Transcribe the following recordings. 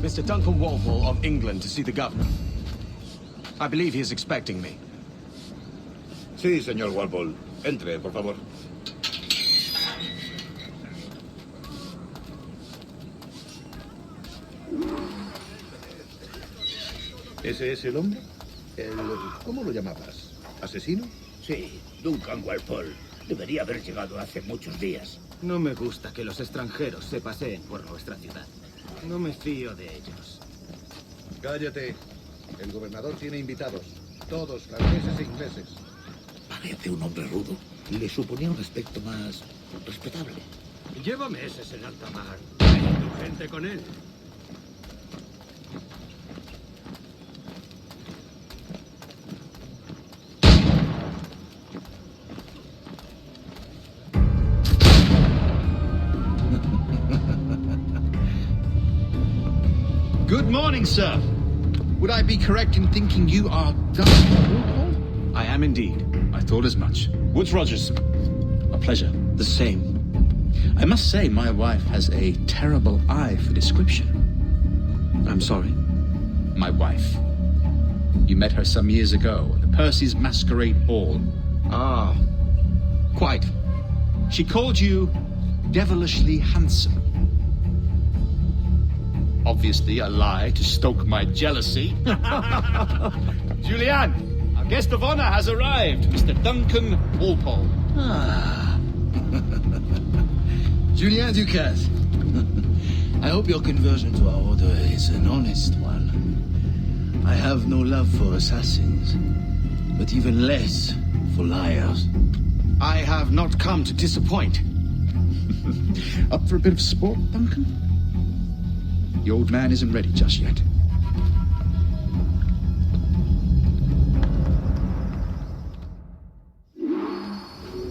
Mr. Duncan Walpole of England to see the governor. I believe he is expecting me. Sí, señor Walpole. Entre, por favor. ¿Ese es el hombre? ¿Cómo lo llamabas? ¿Asesino? Sí, Duncan Walpole. Debería haber llegado hace muchos días. No me gusta que los extranjeros se paseen por nuestra ciudad. No me fío de ellos. Cállate. El gobernador tiene invitados. Todos franceses e ingleses. Parece un hombre rudo. Le suponía un aspecto más respetable. Lleva meses en alta mar. Trayendo gente con él. Good morning, sir. Would I be correct in thinking you are Duncan Walpole? I am indeed. I thought as much. Woods Rogers. A pleasure. The same. I must say, my wife has a terrible eye for description. I'm sorry. My wife. You met her some years ago at the Percy's Masquerade Ball. Ah, quite. She called you devilishly handsome. Obviously a lie to stoke my jealousy. Julianne, our guest of honor has arrived, Mr. Duncan Walpole. Ah. Julien Ducasse. I hope your conversion to our order is an honest one. I have no love for assassins, but even less for liars. I have not come to disappoint. Up for a bit of sport, Duncan? The old man isn't ready just yet.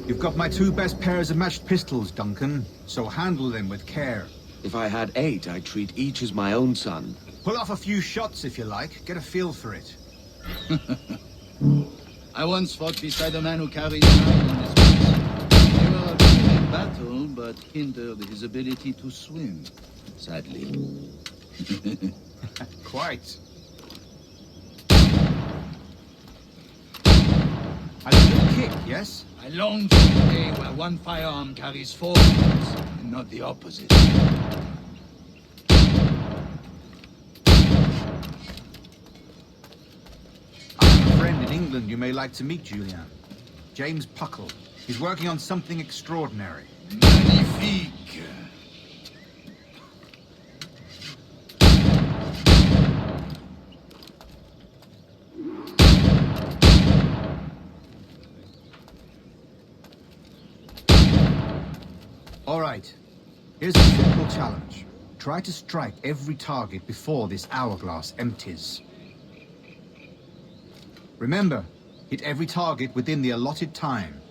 You've got my two best pairs of matched pistols, Duncan, so handle them with care. If I had 8, I'd treat each as my own son. Pull off a few shots if you like, get a feel for it. I once fought beside a man who carried 9 on his back. They were good in battle, but hindered his ability to swim, sadly. Quite. A good kick, yes? I long for the day where one firearm carries 4 bullets, and not the opposite. I have a friend in England you may like to meet, Julian. James Puckle. He's working on something extraordinary. Magnifique! All right. Here's a simple challenge. Try to strike every target before this hourglass empties. Remember, hit every target within the allotted time.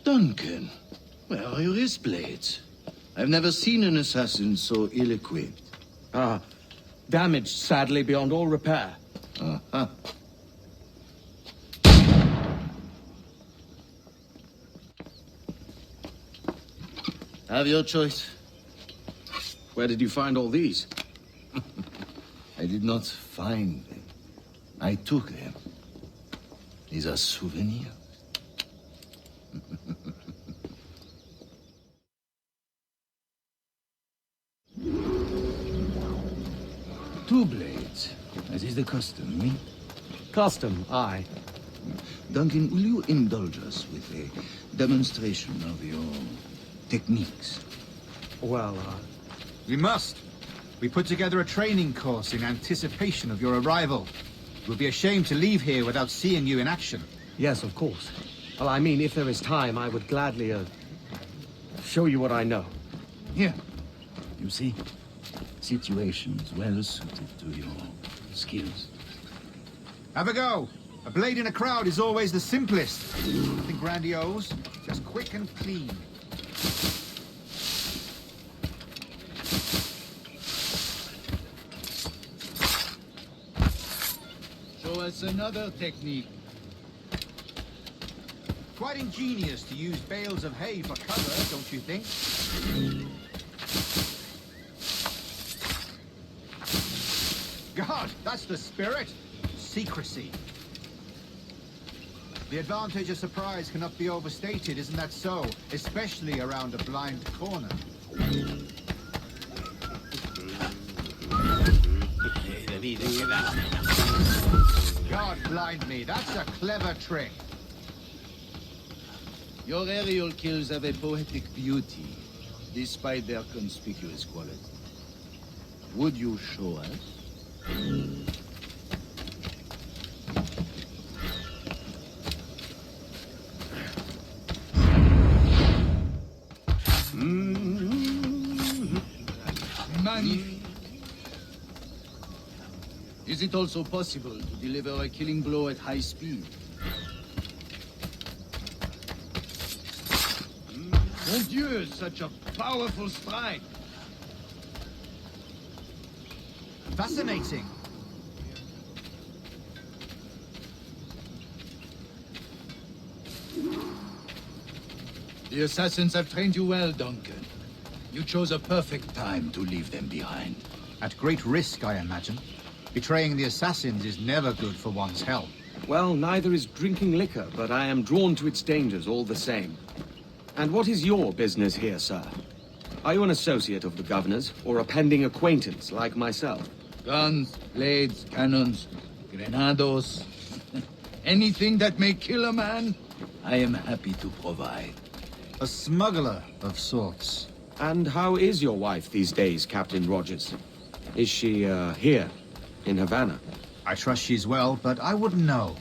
Duncan, where are your wrist blades? I've never seen an assassin so ill-equipped. Ah, damaged sadly beyond all repair. Uh-huh. Have your choice. Where did you find all these? I did not find them. I took them. These are souvenirs. Two blades, as is the custom, eh? Custom, aye. Duncan, will you indulge us with a demonstration of your techniques? Well, We must. We put together a training course in anticipation of your arrival. It would be a shame to leave here without seeing you in action. yes, of course. Well, I mean, if there is time, I would gladly, show you what I know. Here. You see? Situations well suited to your skills. Have a go. A blade in a crowd is always the simplest. Nothing grandiose, just quick and clean. Show us another technique. Quite ingenious to use bales of hay for cover, don't you think? God, that's the spirit. Secrecy. The advantage of surprise cannot be overstated, isn't that so? Especially around a blind corner. God blind me, that's a clever trick. Your aerial kills have a poetic beauty, despite their conspicuous quality. Would you show us? Magnifique. Is it also possible to deliver a killing blow at high speed? Mon Dieu, such a powerful strike! Fascinating. The assassins have trained you well, Duncan. You chose a perfect time to leave them behind. At great risk, I imagine. Betraying the assassins is never good for one's health. Well, neither is drinking liquor, but I am drawn to its dangers all the same. And what is your business here, sir? Are you an associate of the governor's, or a pending acquaintance like myself? Guns, blades, cannons, grenados. Anything that may kill a man, I am happy to provide. A smuggler of sorts. And how is your wife these days, Captain Rogers? Is she, here, in Havana? I trust she's well, but I wouldn't know.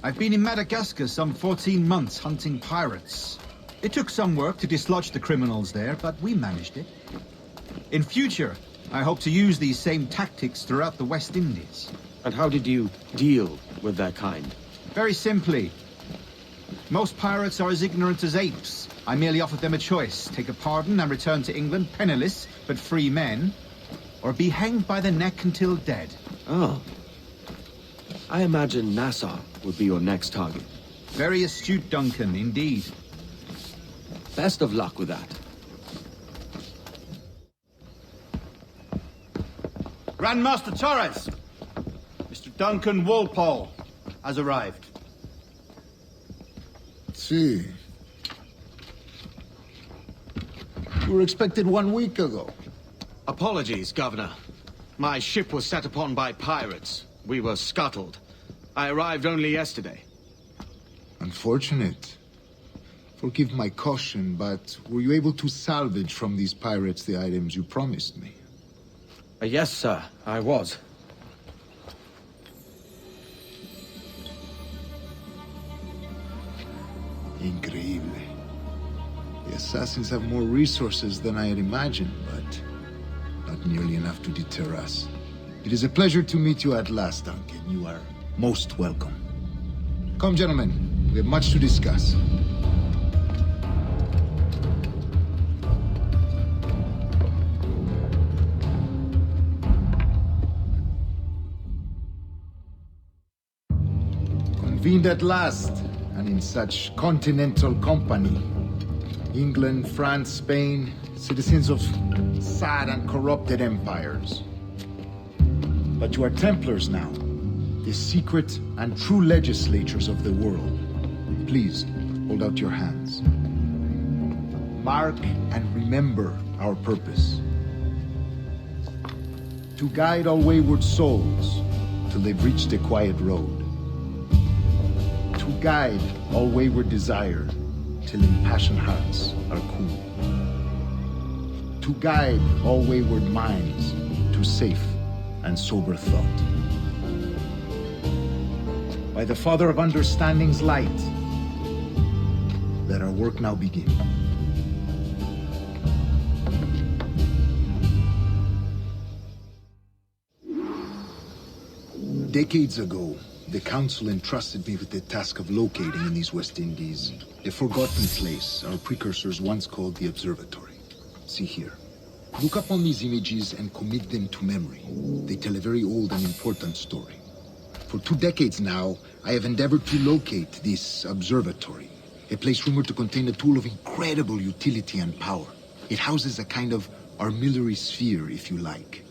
I've been in Madagascar some 14 months hunting pirates. It took some work to dislodge the criminals there, but we managed it. In future, I hope to use these same tactics throughout the West Indies. And how did you deal with their kind? Very simply. Most pirates are as ignorant as apes. I merely offered them a choice. Take a pardon and return to England penniless, but free men, or be hanged by the neck until dead. Oh. I imagine Nassau would be your next target. Very astute, Duncan, indeed. Best of luck with that. Grandmaster Torres! Mr. Duncan Walpole has arrived. See. You were expected 1 week ago. Apologies, Governor. My ship was set upon by pirates. We were scuttled. I arrived only yesterday. Unfortunate. Forgive my caution, but were you able to salvage from these pirates the items you promised me? Yes, sir, I was. Increíble. The assassins have more resources than I had imagined, but not nearly enough to deter us. It is a pleasure to meet you at last, Duncan. You are most welcome. Come, gentlemen. We have much to discuss. Convened at last, and in such continental company. England, France, Spain, citizens of sad and corrupted empires. But you are Templars now, the secret and true legislators of the world. Please, hold out your hands. Mark and remember our purpose. To guide all wayward souls till they've reached the quiet road. To guide all wayward desire till impassioned hearts are cool. To guide all wayward minds to safe and sober thought. By the Father of Understanding's light, let our work now begin. Decades ago, the Council entrusted me with the task of locating in these West Indies a forgotten place our precursors once called the Observatory. See here. Look upon these images and commit them to memory. They tell a very old and important story. For 2 decades now, I have endeavored to locate this observatory, a place rumored to contain a tool of incredible utility and power. It houses a kind of armillary sphere, if you like.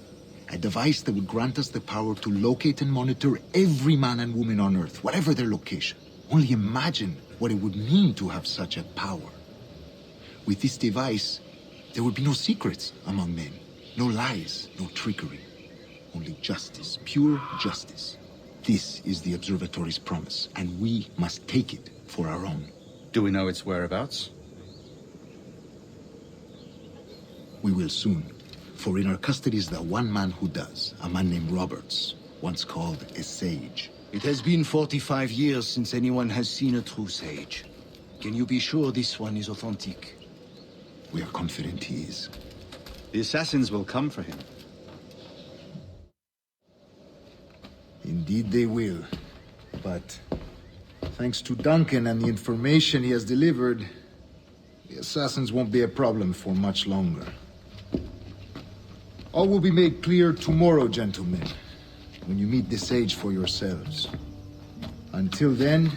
A device that would grant us the power to locate and monitor every man and woman on Earth, whatever their location. Only imagine what it would mean to have such a power. With this device, there would be no secrets among men, no lies, no trickery. Only justice, pure justice. This is the observatory's promise, and we must take it for our own. Do we know its whereabouts? We will soon, for in our custody is the one man who does, a man named Roberts, once called a sage. It has been 45 years since anyone has seen a true sage. Can you be sure this one is authentic? We are confident he is. The assassins will come for him. Indeed they will. But thanks to Duncan and the information he has delivered, the assassins won't be a problem for much longer. All will be made clear tomorrow, gentlemen, when you meet the sage for yourselves. Until then,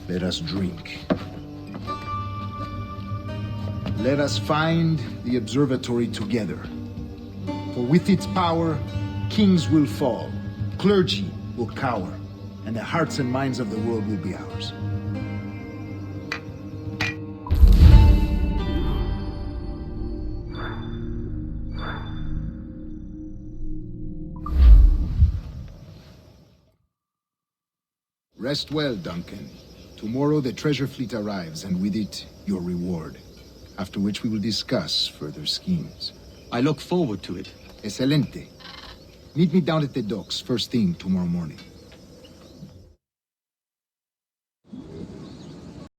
let us drink. Let us find the observatory together. For with its power, kings will fall, clergy will cower, and the hearts and minds of the world will be ours. Rest well, Duncan. Tomorrow the treasure fleet arrives, and with it, your reward. After which we will discuss further schemes. I look forward to it. Excelente. Meet me down at the docks first thing tomorrow morning.